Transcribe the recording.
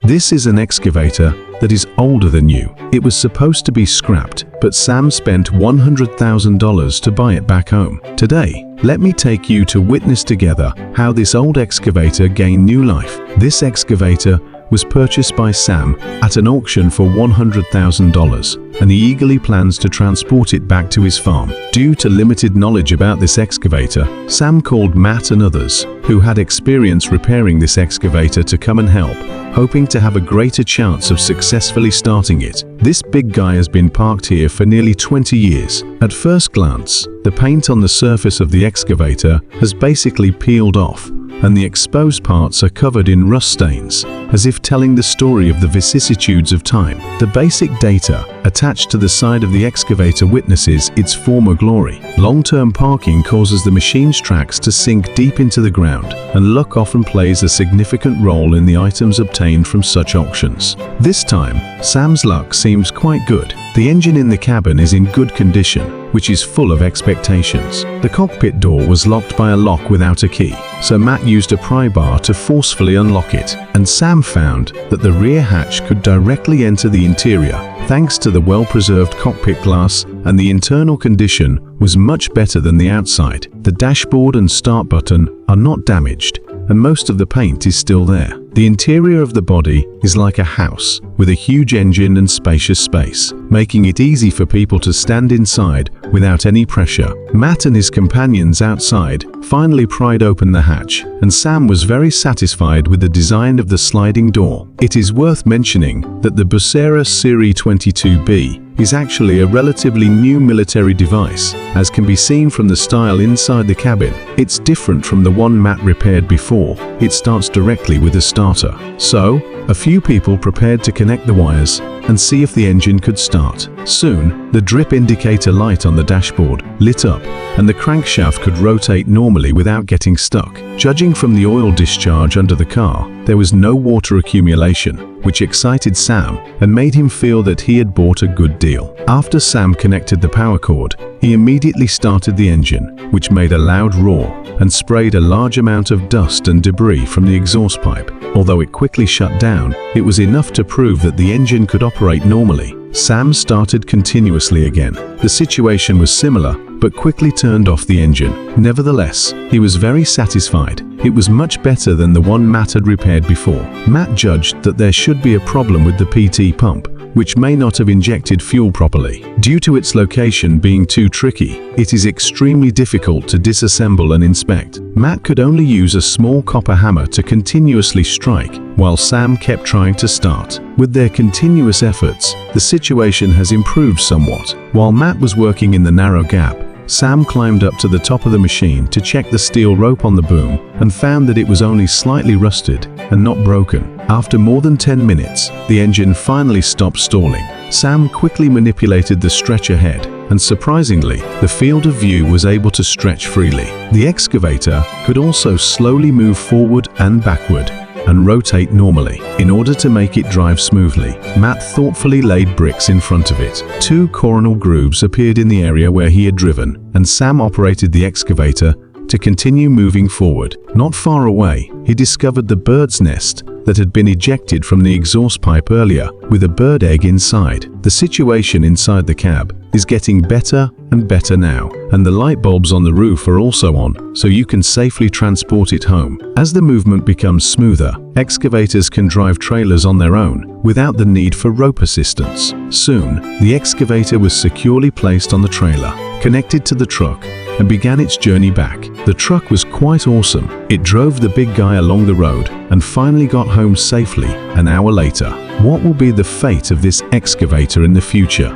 This is an excavator that is older than you. It was supposed to be scrapped, but Sam spent $100,000 to buy it back home. Today, let me take you to witness together how this old excavator gained new life. This excavator was purchased by Sam at an auction for $100,000, and he eagerly plans to transport it back to his farm. Due to limited knowledge about this excavator, Sam called Matt and others who had experience repairing this excavator to come and help, hoping to have a greater chance of successfully starting it. This big guy has been parked here for nearly 20 years. At first glance, the paint on the surface of the excavator has basically peeled off, and the exposed parts are covered in rust stains, as if telling the story of the vicissitudes of time. The basic data attached to the side of the excavator witnesses its former glory. Long-term parking causes the machine's tracks to sink deep into the ground, and luck often plays a significant role in the items obtained from such auctions. This time, Sam's luck seems quite good. The engine in the cabin is in good condition, which is full of expectations. The cockpit door was locked by a lock without a key, so Matt used a pry bar to forcefully unlock it, and Sam found that the rear hatch could directly enter the interior, thanks to the well-preserved cockpit glass, and the internal condition was much better than the outside. The dashboard and start button are not damaged, and most of the paint is still there. The interior of the body is like a house, with a huge engine and spacious space, making it easy for people to stand inside without any pressure. Matt and his companions outside finally pried open the hatch, and Sam was very satisfied with the design of the sliding door. It is worth mentioning that the Bucera Series 22B is actually a relatively new military device, as can be seen from the style inside the cabin. It's different from the one Matt repaired before. It starts directly with a starter. So, a few people prepared to connect the wires and see if the engine could start. Soon, the drip indicator light on the dashboard lit up, and the crankshaft could rotate normally without getting stuck. Judging from the oil discharge under the car, there was no water accumulation, which excited Sam and made him feel that he had bought a good deal. After Sam connected the power cord, he immediately started the engine, which made a loud roar and sprayed a large amount of dust and debris from the exhaust pipe. Although it quickly shut down, it was enough to prove that the engine could operate normally. Sam started continuously again. The situation was similar, but quickly turned off the engine. Nevertheless, he was very satisfied. It was much better than the one Matt had repaired before. Matt judged that there should be a problem with the PT pump, which may not have injected fuel properly. Due to its location being too tricky, it is extremely difficult to disassemble and inspect. Matt could only use a small copper hammer to continuously strike, while Sam kept trying to start. With their continuous efforts, the situation has improved somewhat. While Matt was working in the narrow gap, Sam climbed up to the top of the machine to check the steel rope on the boom and found that it was only slightly rusted and not broken. After more than 10 minutes, the engine finally stopped stalling. Sam quickly manipulated the stretcher head, and surprisingly, the field of view was able to stretch freely. The excavator could also slowly move forward and backward and rotate normally. In order to make it drive smoothly, Matt thoughtfully laid bricks in front of it. 2 coronal grooves appeared in the area where he had driven, and Sam operated the excavator to continue moving forward. Not far away, he discovered the bird's nest that had been ejected from the exhaust pipe earlier, with a bird egg inside. The situation inside the cab is getting better and better now, and the light bulbs on the roof are also on, so you can safely transport it home. As the movement becomes smoother, excavators can drive trailers on their own without the need for rope assistance. Soon, the excavator was securely placed on the trailer, connected to the truck, and began its journey back. The truck was quite awesome. It drove the big guy along the road and finally got home safely an hour later. What will be the fate of this excavator in the future?